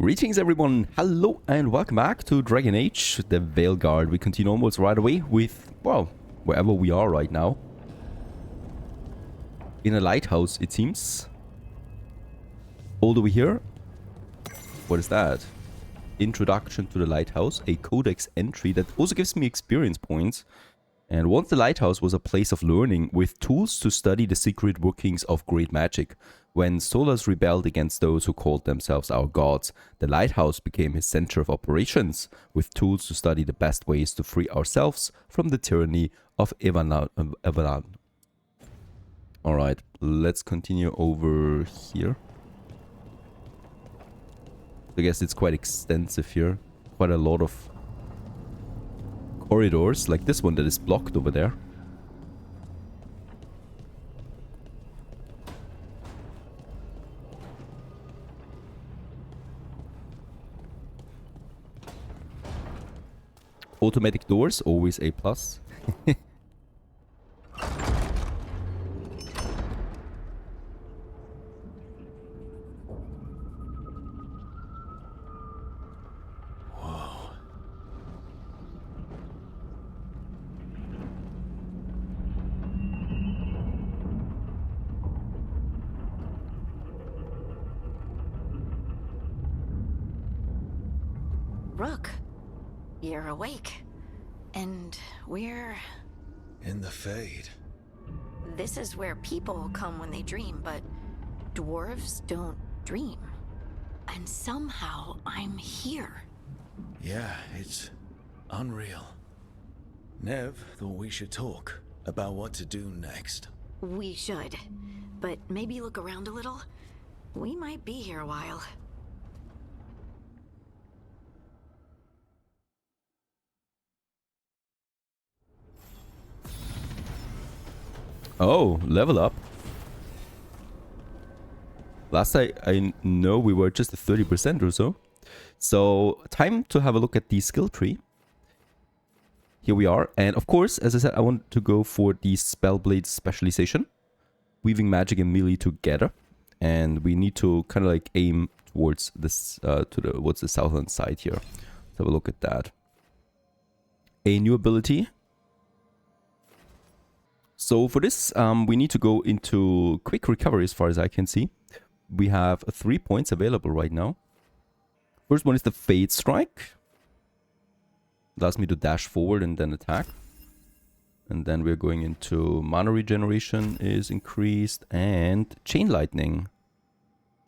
Greetings everyone, hello and welcome back to Dragon Age, the Veilguard. We continue onwards right away with, well, wherever we are right now. In a lighthouse, it seems. All over here. What is that? Introduction to the lighthouse, a codex entry that also gives me experience points. And once the lighthouse was a place of learning with tools to study the secret workings of great magic. When Solus rebelled against those who called themselves our gods, the lighthouse became his center of operations, with tools to study the best ways to free ourselves from the tyranny of Evalan. Alright, let's continue over here. I guess it's quite extensive here. Quite a lot of corridors, like this one that is blocked over there. Automatic doors, always A+. Rook, you're awake. And we're... in the Fade. This is where people come when they dream, but dwarves don't dream. And somehow I'm here. Yeah, it's unreal. Nev thought we should talk about what to do next. We should. But maybe look around a little. We might be here a while. Oh, level up. Last I know we were just at 30% or so. So, time to have a look at the skill tree. Here we are. And of course, as I said, I want to go for the Spellblade specialization. Weaving magic and melee together. And we need to kind of like aim towards this, what's the southern side here. Let's have a look at that. A new ability. So for this, we need to go into quick recovery as far as I can see. We have 3 points available right now. First one is the Fade Strike. Allows me to dash forward and then attack. And then we're going into mana regeneration is increased. And Chain Lightning.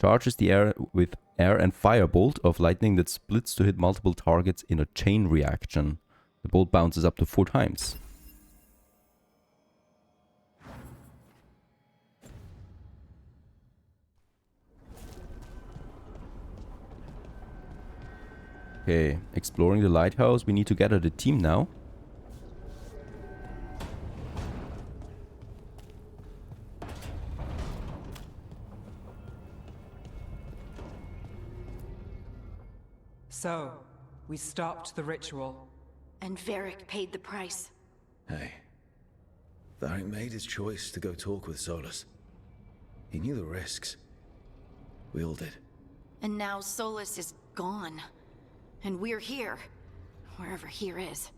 Charges the air with air and firebolt of lightning that splits to hit multiple targets in a chain reaction. The bolt bounces up to 4 times. Okay, exploring the lighthouse. We need to gather the team now. So, we stopped the ritual. And Varric paid the price. Hey, Varric made his choice to go talk with Solus. He knew the risks. We all did. And now Solus is gone. And we're here. Wherever here is.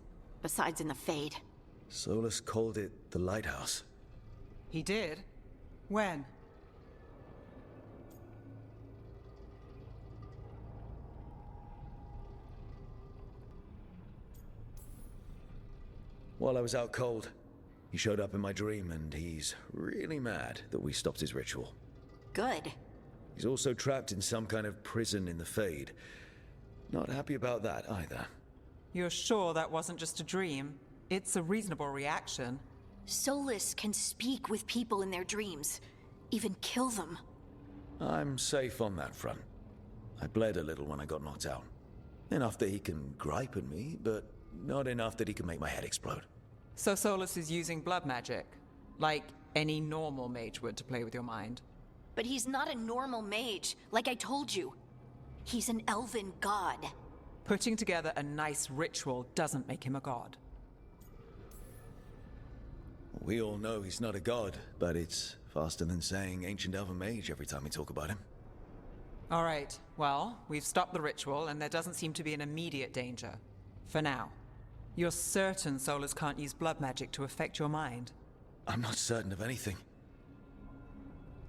Besides in the Fade. Solus called it the lighthouse. He did? When? While I was out cold, he showed up in my dream and he's really mad that we stopped his ritual. Good. He's also trapped in some kind of prison in the Fade. Not happy about that either. You're sure that wasn't just a dream? It's a reasonable reaction. Solus can speak with people in their dreams. Even kill them. I'm safe on that front. I bled a little when I got knocked out. Enough that he can gripe at me, but not enough that he can make my head explode. So Solus is using blood magic? Like any normal mage would to play with your mind? But he's not a normal mage, like I told you. He's an elven god. Putting together a nice ritual doesn't make him a god. We all know he's not a god, but it's faster than saying ancient elven mage every time we talk about him. All right, well, we've stopped the ritual and there doesn't seem to be an immediate danger. For now. You're certain Solus can't use blood magic to affect your mind? I'm not certain of anything.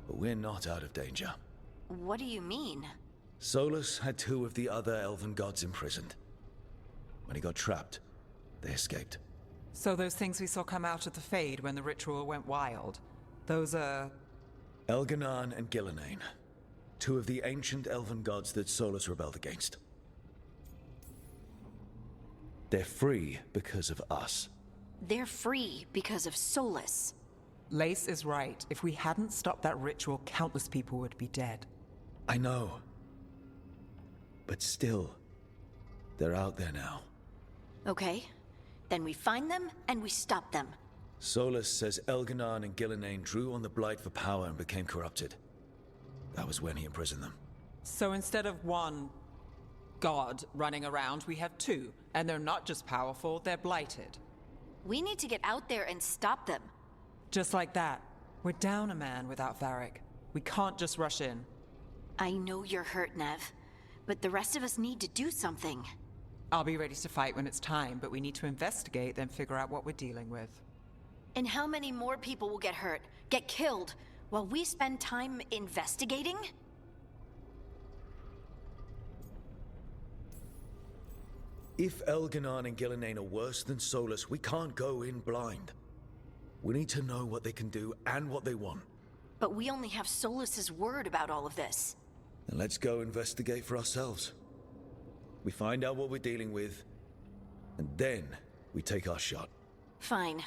But we're not out of danger. What do you mean? Solus had 2 of the other elven gods imprisoned. When he got trapped, they escaped. So those things we saw come out of the Fade when the ritual went wild, those are... Elganan and Gillenane. 2 of the ancient elven gods that Solus rebelled against. They're free because of us. They're free because of Solus. Lace is right. If we hadn't stopped that ritual, countless people would be dead. I know. But still, they're out there now. Okay. Then we find them and we stop them. Solus says Elganan and Gillenane drew on the Blight for power and became corrupted. That was when he imprisoned them. So instead of 1 god running around, we have 2. And they're not just powerful, they're blighted. We need to get out there and stop them. Just like that. We're down a man without Varric. We can't just rush in. I know you're hurt, Nev. But the rest of us need to do something. I'll be ready to fight when it's time, but we need to investigate, then figure out what we're dealing with. And how many more people will get hurt, get killed, while we spend time investigating? If Elganan and Gillenane are worse than Solus, we can't go in blind. We need to know what they can do and what they want. But we only have Solus's word about all of this. Then let's go investigate for ourselves. We find out what we're dealing with, and then we take our shot. Fine.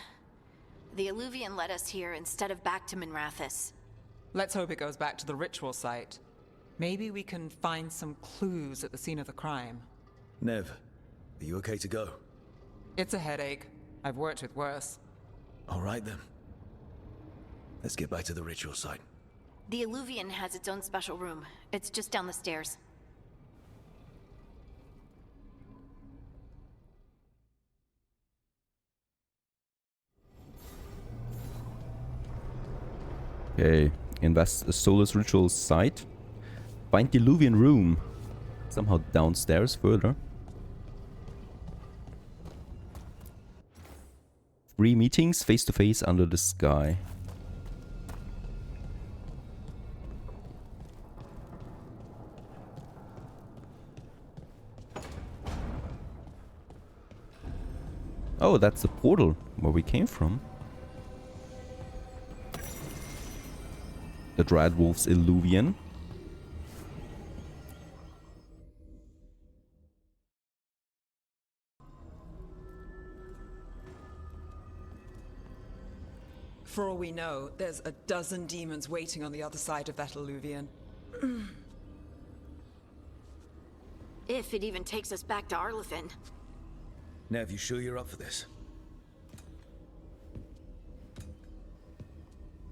The Illuvian led us here instead of back to Minrathous. Let's hope it goes back to the ritual site. Maybe we can find some clues at the scene of the crime. Nev, are you okay to go? It's a headache. I've worked with worse. All right then. Let's get back to the ritual site. The Illuvian has its own special room. It's just down the stairs. Okay, invest a Solus ritual site. Find the Illuvian room. Somehow downstairs further. 3 meetings face to face under the sky. Oh, that's the portal where we came from. The Dreadwolf's Illuvian. For all we know, there's a dozen demons waiting on the other side of that Illuvian. If it even takes us back to Arlothin. Nev, you sure you're up for this?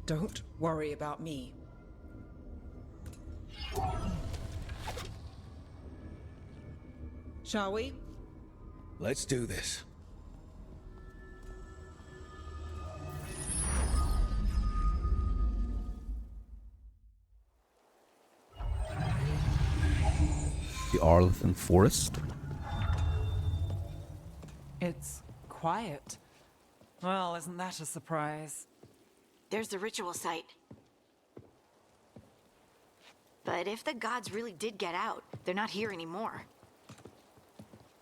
Don't worry about me. Shall we? Let's do this. The Arlothin Forest. It's quiet. Well, isn't that a surprise? There's the ritual site. But if the gods really did get out, they're not here anymore.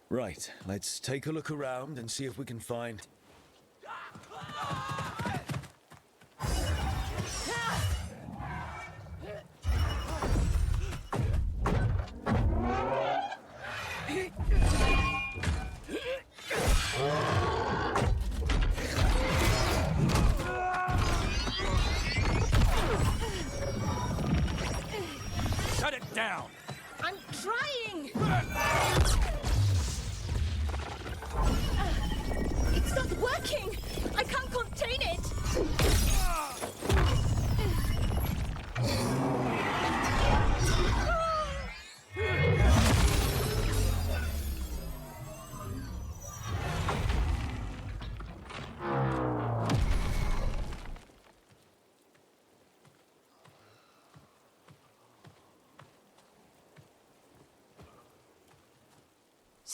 Right, let's take a look around and see if we can find... Shut it down! I'm trying! It's not working! I can't contain it!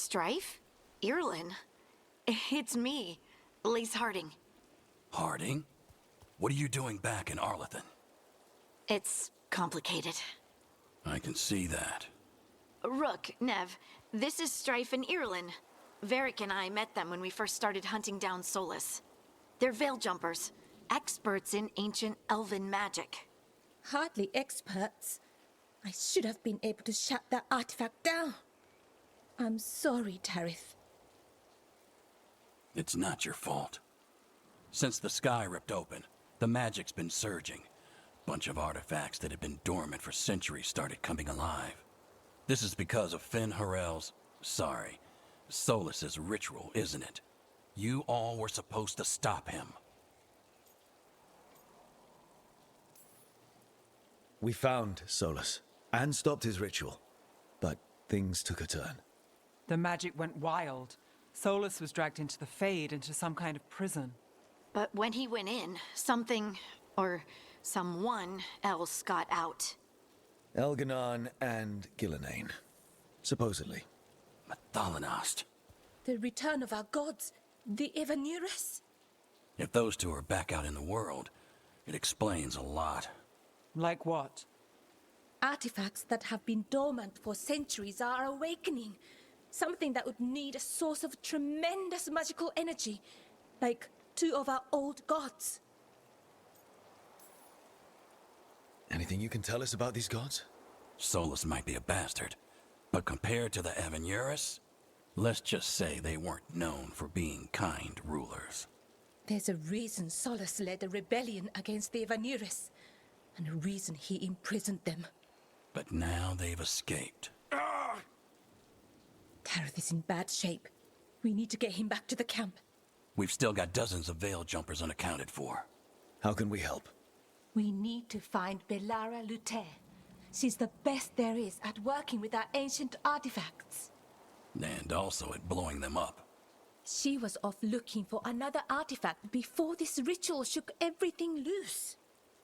Strife? Irlin? It's me, Lace Harding. Harding? What are you doing back in Arlington? It's complicated. I can see that. Rook, Nev, this is Strife and Irlin. Varric and I met them when we first started hunting down Solus. They're veil jumpers, experts in ancient elven magic. Hardly experts. I should have been able to shut that artifact down. I'm sorry, Tarith. It's not your fault. Since the sky ripped open, the magic's been surging. Bunch of artifacts that had been dormant for centuries started coming alive. This is because of Finn Harel's, Solus's ritual, isn't it? You all were supposed to stop him. We found Solus and stopped his ritual, but things took a turn. The magic went wild. Solus was dragged into the Fade, into some kind of prison. But when he went in, something, or someone else got out. Elganon and Gillenane, supposedly. Mathalanost. The return of our gods, the Evanurus. If those two are back out in the world, it explains a lot. Like what? Artifacts that have been dormant for centuries are awakening. Something that would need a source of tremendous magical energy, like two of our old gods. Anything you can tell us about these gods? Solus might be a bastard, but compared to the Evanurus, let's just say they weren't known for being kind rulers. There's a reason Solus led a rebellion against the Evanurus, and a reason he imprisoned them. But now they've escaped. Tarith is in bad shape. We need to get him back to the camp. We've still got dozens of veil jumpers unaccounted for. How can we help? We need to find Bellara Luther. She's the best there is at working with our ancient artifacts. And also at blowing them up. She was off looking for another artifact before this ritual shook everything loose.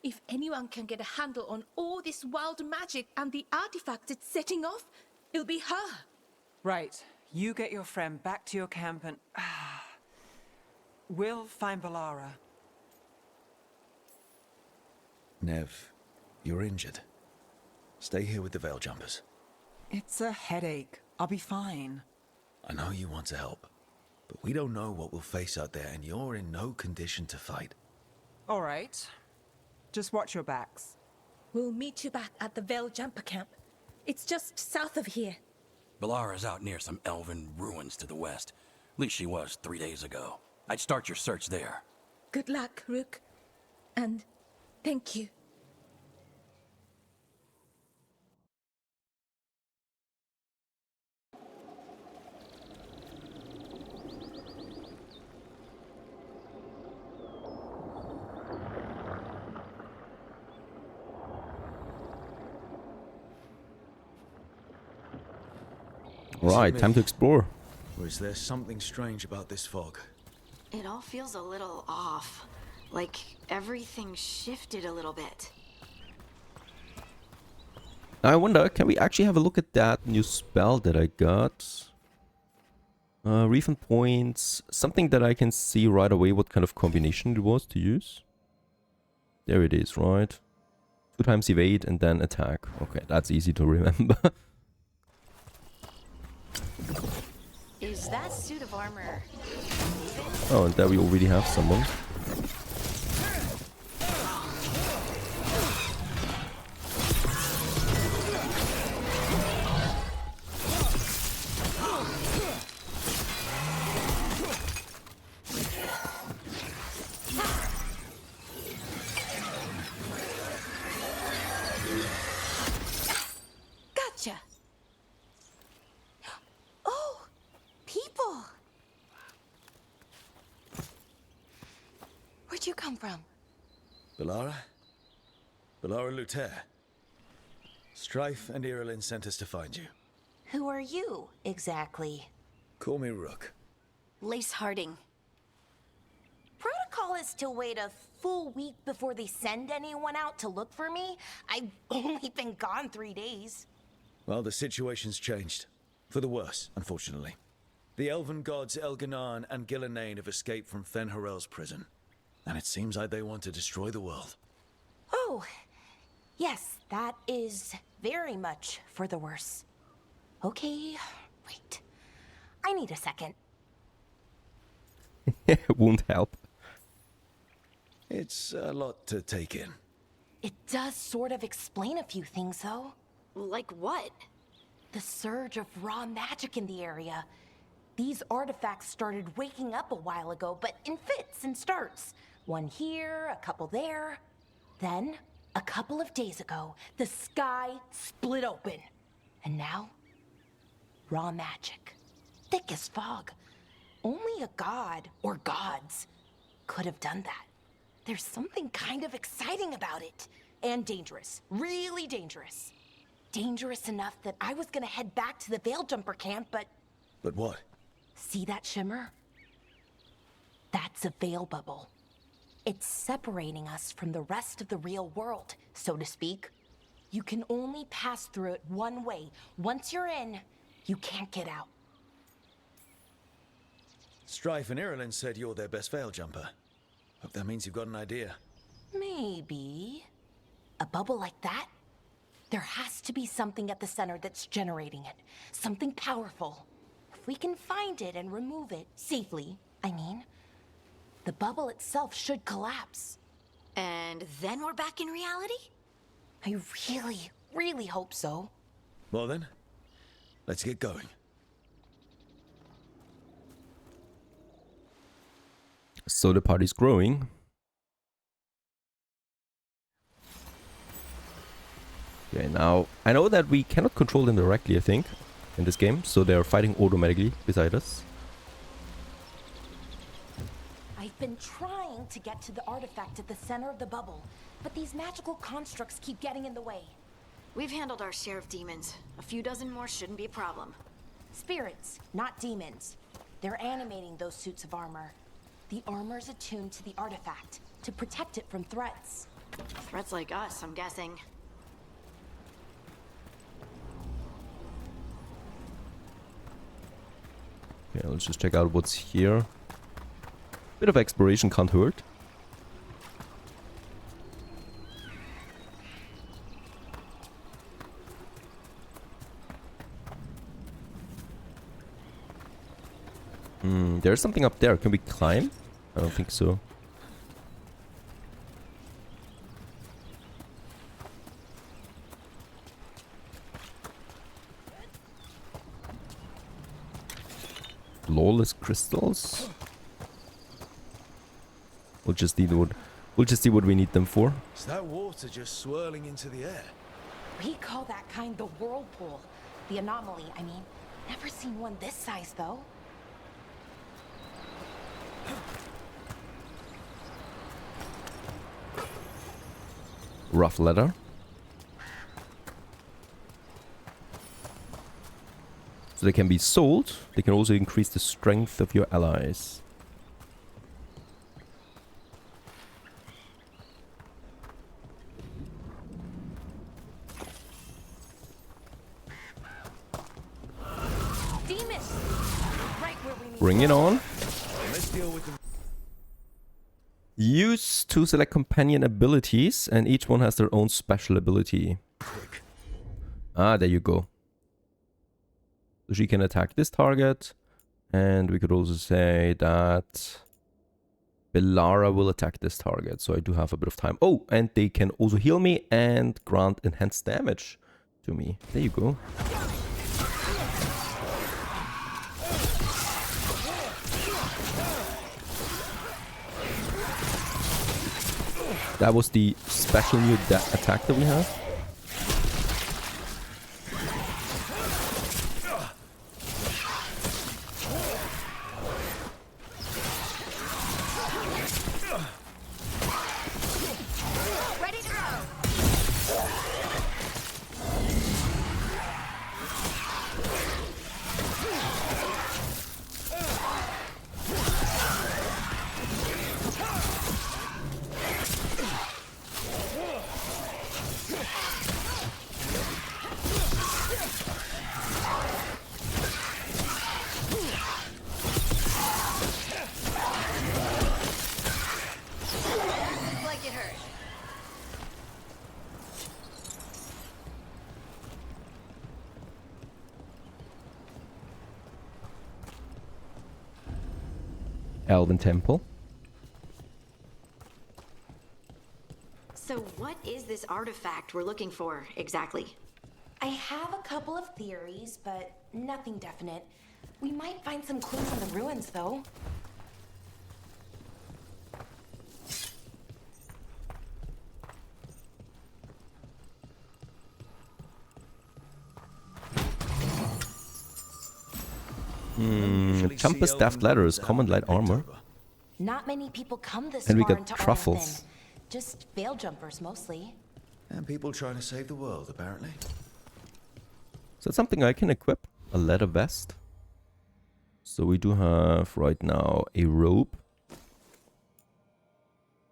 If anyone can get a handle on all this wild magic and the artifacts it's setting off, it'll be her. Right. You get your friend back to your camp and... we'll find Bellara. Nev, you're injured. Stay here with the veil jumpers. It's a headache. I'll be fine. I know you want to help, but we don't know what we'll face out there, and you're in no condition to fight. All right. Just watch your backs. We'll meet you back at the Veil Jumper camp. It's just south of here. Bellara's out near some elven ruins to the west. At least she was 3 days ago. I'd start your search there. Good luck, Rook. And thank you. Right, time to explore. Or is there something strange about this fog? It all feels a little off. Like everything shifted a little bit. I wonder, can we actually have a look at that new spell that I got? Refund points. Something that I can see right away what kind of combination it was to use. There it is, right? 2 times evade and then attack. Okay, that's easy to remember. Is that suit of armor? Oh, and there we already have someone. Gotcha. Oh, people. Where'd you come from? Bellara? Bellara Luther. Strife and Irelin sent us to find you. Who are you, exactly? Call me Rook. Lace Harding. Protocol is to wait a full week before they send anyone out to look for me. I've only been gone 3 days. Well, the situation's changed. For the worse, unfortunately. The elven gods Elganan and Gillenane have escaped from Fen'Harel's prison. And it seems like they want to destroy the world. Oh, yes, that is very much for the worse. Okay, wait. I need a second. Won't help. It's a lot to take in. It does sort of explain a few things, though. Like what? The surge of raw magic in the area. These artifacts started waking up a while ago, but in fits and starts. One here, a couple there. Then, a couple of days ago, the sky split open. And now, raw magic. Thick as fog. Only a god, or gods, could have done that. There's something kind of exciting about it. And dangerous. Really dangerous. Dangerous enough that I was gonna head back to the Veilgjumper camp, but... But what? See that shimmer? That's a veil bubble. It's separating us from the rest of the real world, so to speak. You can only pass through it one way. Once you're in, you can't get out. Strife and Irulan said you're their best veil jumper. Hope that means you've got an idea. Maybe. A bubble like that? There has to be something at the center that's generating it. Something powerful. If we can find it and remove it, safely, I mean, the bubble itself should collapse. And then we're back in reality? I really, really hope so. Well then, let's get going. So the party's growing. Okay, now I know that we cannot control them directly, I think, in this game, so they're fighting automatically beside us. I've been trying to get to the artifact at the center of the bubble, but these magical constructs keep getting in the way. We've handled our share of demons. A few dozen more shouldn't be a problem. Spirits, not demons. They're animating those suits of armor. The armor's attuned to the artifact, to protect it from threats. Threats like us, I'm guessing. Okay, let's just check out what's here. Bit of exploration can't hurt. There's something up there. Can we climb? I don't think so. Flawless crystals. We'll just see what we need them for. Is that water just swirling into the air? We call that kind the whirlpool. The anomaly, I mean. Never seen one this size, though. Rough leather. So they can be sold. They can also increase the strength of your allies. Demon! Right where we need. Bring it on. Let's deal with them. Use to select companion abilities, and each one has their own special ability. Quick. Ah, there you go. So she can attack this target, and we could also say that Bellara will attack this target, so I do have a bit of time. Oh, and they can also heal me and grant enhanced damage to me. There you go. That was the special new attack that we have. Ready to go! elven temple. So what is this artifact we're looking for, exactly? I have a couple of theories, but nothing definite. We might find some clues on the ruins, though. Jumper staffed ladders, common light armor. Not many people come this And we far got into truffles. Arthen. Just veil jumpers, mostly. And people trying to save the world, apparently. So that's something I can equip. A leather vest. So we do have right now a robe.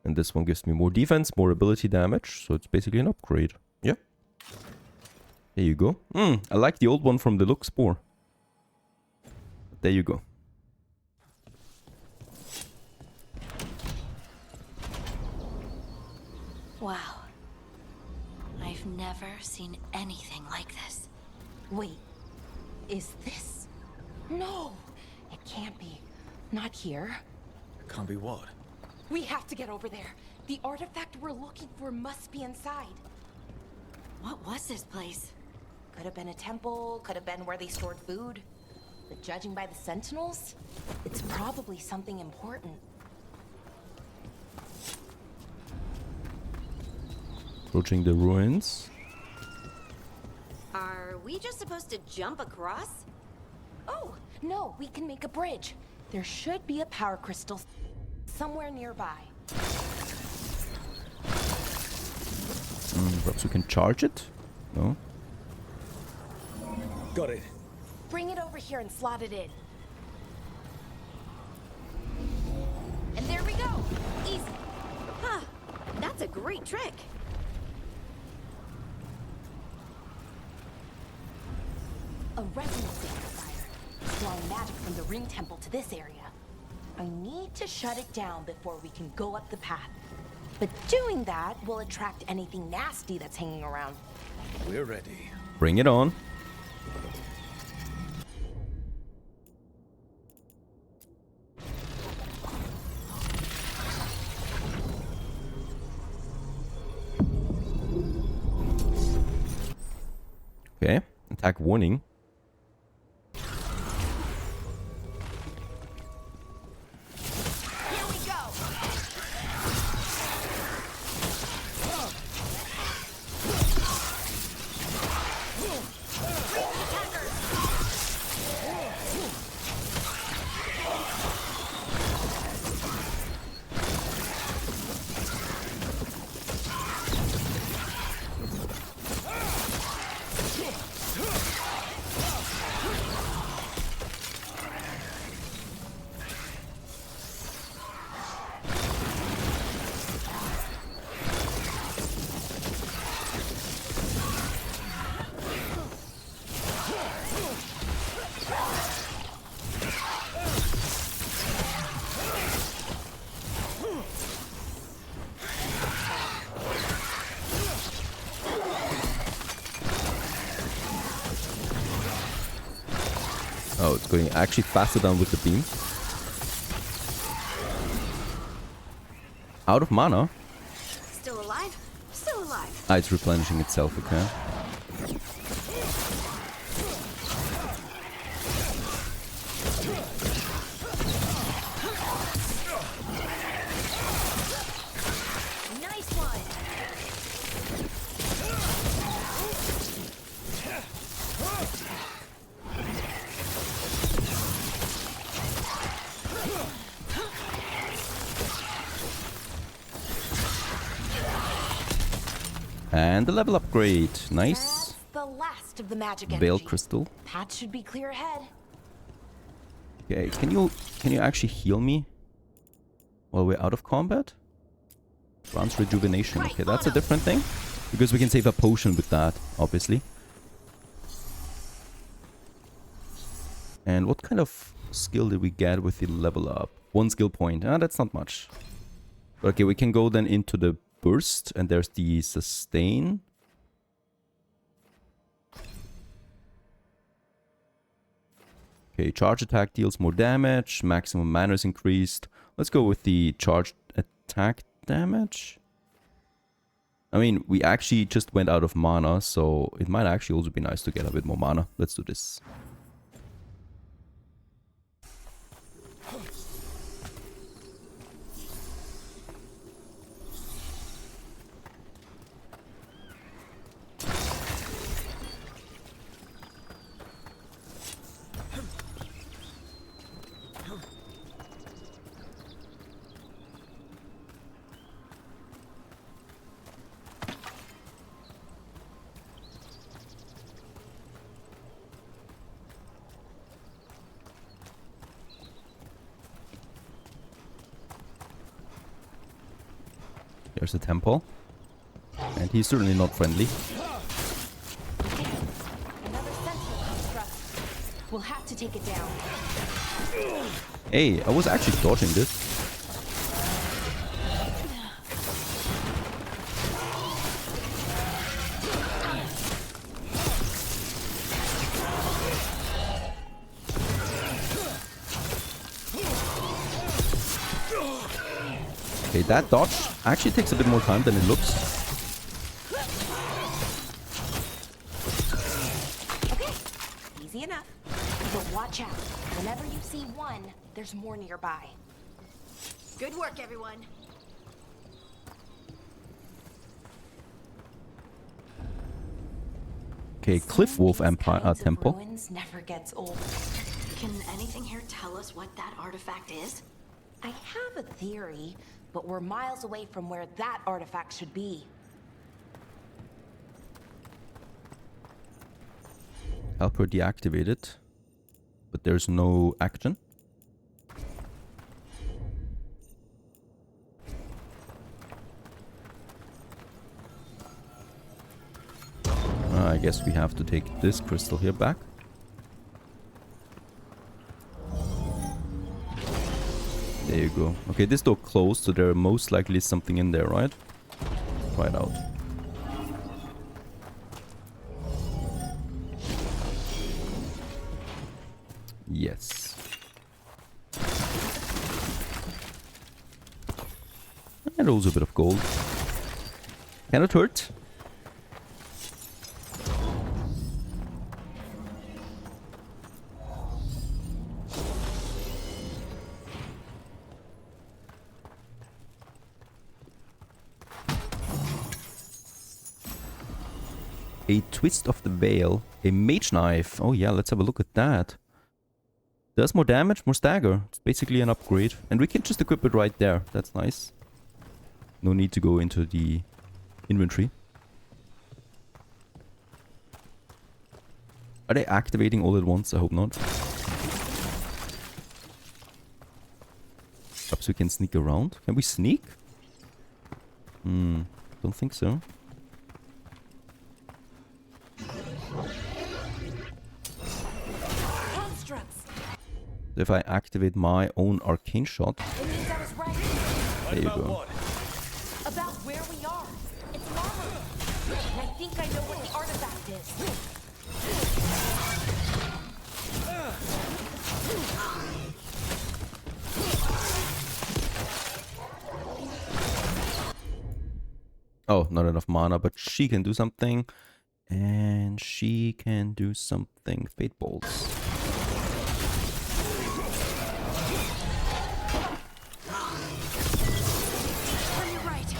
And this one gives me more defense, more ability damage. So it's basically an upgrade. Yeah. There you go. I like the old one from the look spore. There you go. Wow. I've never seen anything like this. Wait, is this? No, it can't be. Not here. Can't be what? We have to get over there. The artifact we're looking for must be inside. What was this place? Could have been a temple, could have been where they stored food. But judging by the sentinels, it's probably something important. Approaching the ruins. Are we just supposed to jump across? Oh, no, we can make a bridge. There should be a power crystal somewhere nearby. Perhaps we can charge it? No? Got it. Bring it over here and slot it in. And there we go. Easy. Huh. That's a great trick. A resonance amplifier, drawing magic from the ring temple to this area. I need to shut it down before we can go up the path. But doing that will attract anything nasty that's hanging around. We're ready. Bring it on. Okay, attack warning. Here we go. Oh, it's going actually faster down with the beam. Out of mana? Still alive? Still alive. Ah, it's replenishing itself, okay. Nice one. And the level upgrade. Nice. That's the last of the magic Veil energy. crystal. Path should be clear ahead. Okay, can you actually heal me while we're out of combat? Grants rejuvenation. Okay, that's a different thing. Because we can save a potion with that, obviously. And what kind of skill did we get with the level up? 1 skill point. Ah, that's not much. Okay, we can go then into the burst, and there's the sustain. Okay, charge attack deals more damage. Maximum mana is increased. Let's go with the charged attack damage. I mean, we actually just went out of mana, so it might actually also be nice to get a bit more mana. Let's do this. There's a temple. And he's certainly not friendly. Another sentinel construct. We'll have to take it down. Hey, I was actually dodging this. Okay, that dodge actually takes a bit more time than it looks. Okay, easy enough. But watch out. Whenever you see one, there's more nearby. Good work, everyone. Okay, Cliff Wolf Empire Temple. Ruins never gets old. Can anything here tell us what that artifact is? I have a theory, but we're miles away from where that artifact should be. Help her deactivate it. But there's no action. I guess we have to take this crystal here back. There you go. Okay, this door closed, so there most likely is something in there, right? Try it out. Yes. And also a bit of gold. Cannot hurt. A twist of the veil. A mage knife. Oh yeah, let's have a look at that. Does more damage, more stagger. It's basically an upgrade. And we can just equip it right there. That's nice. No need to go into the inventory. Are they activating all at once? I hope not. Perhaps we can sneak around. Can we sneak? Don't think so. If I activate my own arcane shot, It means I was right. there you go. About where we are. It's an armory. And I think I know what the artifact is. Oh, not enough mana, but she can do something. And she can do something. Fate bolts. On your right.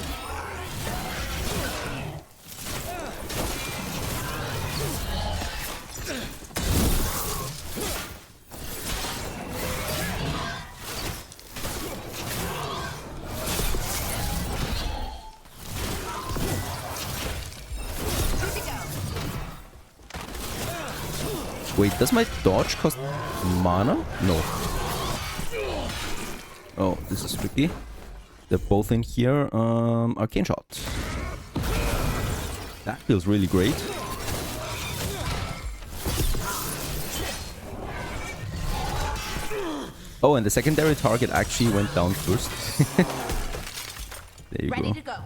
Wait, does my dodge cost mana? No. Oh, this is tricky. They're both in here. Arcane shot. That feels really great. Oh, and the secondary target actually went down first. There you Ready go. to go.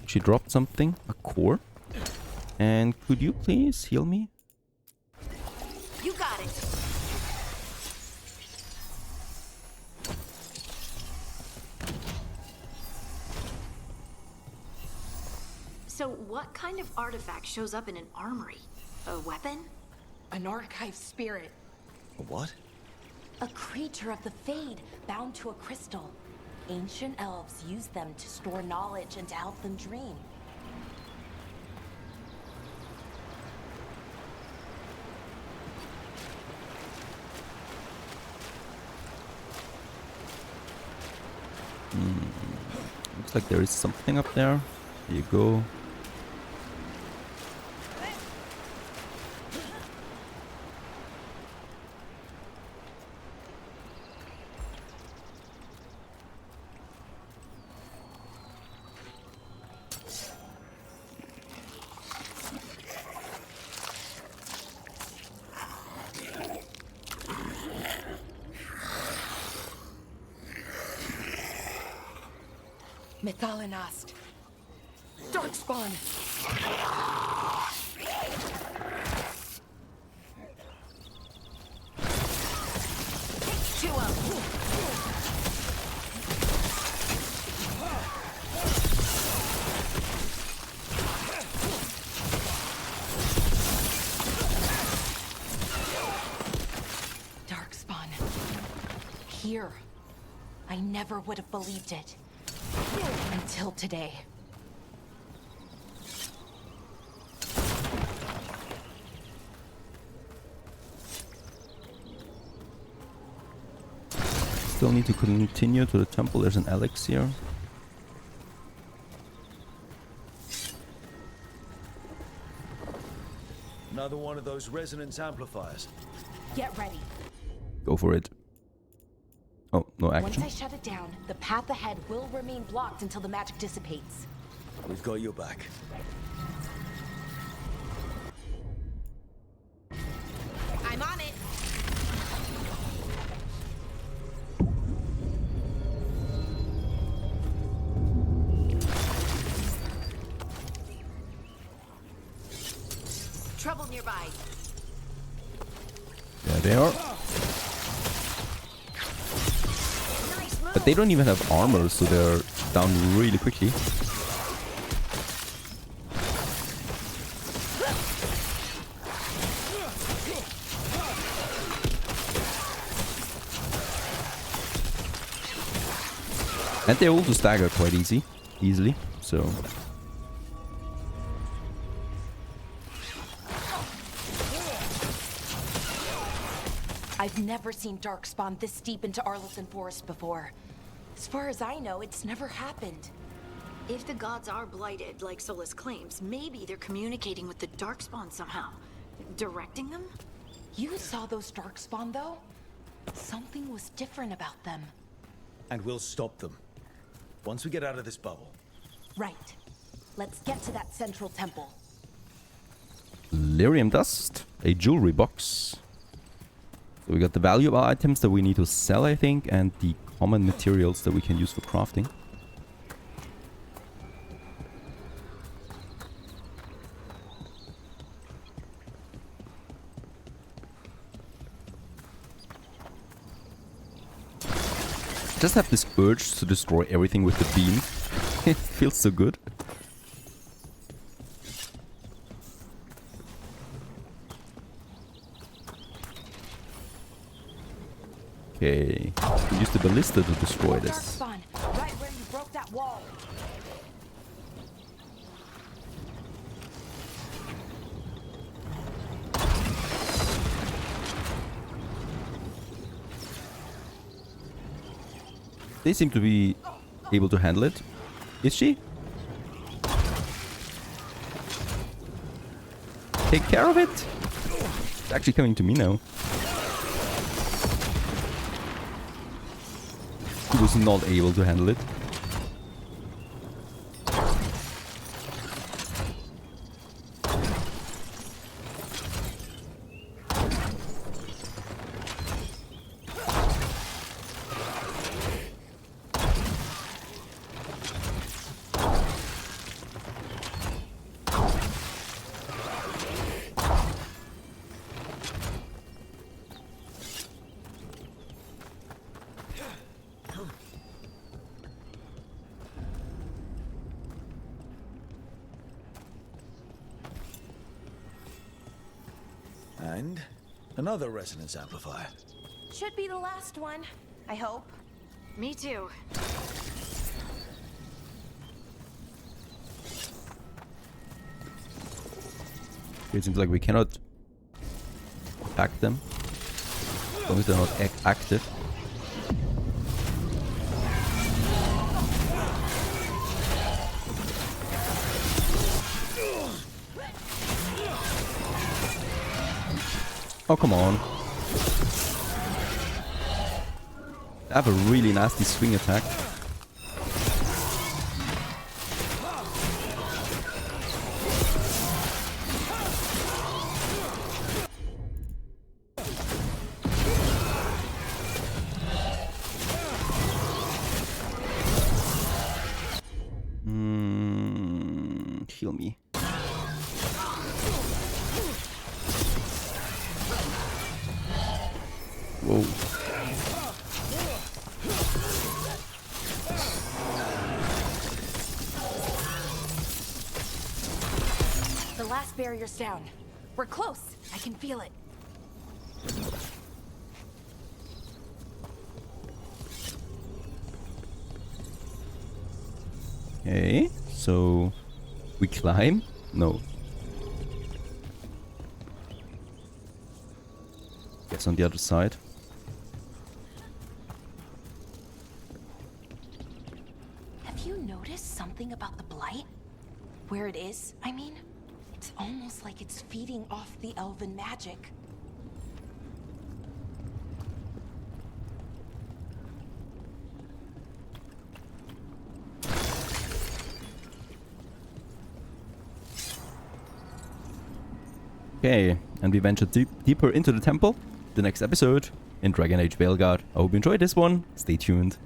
She dropped something. A core. And could you please heal me? You got it. So what kind of artifact shows up in an armory? A weapon? An archive spirit. A what? A creature of the Fade, bound to a crystal. Ancient elves used them to store knowledge and to help them dream. Looks like there is something up there. There you go. Methalinast. Darkspawn. To him! Darkspawn. Here. I never would have believed it. Until today. Still need to continue to the temple. There's an elixir. Another one of those resonance amplifiers. Get ready. Go for it. Oh, no Once action. I shut it down, the path ahead will remain blocked until the magic dissipates. We've got your back. I'm on it. Trouble nearby. There they are. Nice move. But they don't even have armor, so they're down really quickly. And they also stagger quite easily, so... I've never seen Darkspawn this deep into Arlothan Forest before. As far as I know, it's never happened. If the gods are blighted, like Solus claims, maybe they're communicating with the Darkspawn somehow. Directing them? You saw those Darkspawn, though? Something was different about them. And we'll stop them. Once we get out of this bubble. Right. Let's get to that central temple. Lyrium dust, a jewelry box. So we got the valuable items that we need to sell, I think, and the common materials that we can use for crafting. I just have this urge to destroy everything with the beam. It feels so good. Okay, we use the ballista to destroy this. Darkspawn, right where you broke that wall. They seem to be able to handle it. Is she? Take care of it? It's actually coming to me now. He was not able to handle it. And another resonance amplifier. Should be the last one, I hope. Me too. It seems like we cannot attack them as long as they're not active. Oh, come on. They have a really nasty swing attack. Heal me. Whoa. The last barrier's down. We're close. I can feel it. Okay, so we climb? No. Guess on the other side. Have you noticed something about the blight? Where it is, I mean? It's almost like it's feeding off the elven magic. Okay, and we venture deeper into the temple. The next episode in Dragon Age Veilguard. I hope you enjoyed this one. Stay tuned.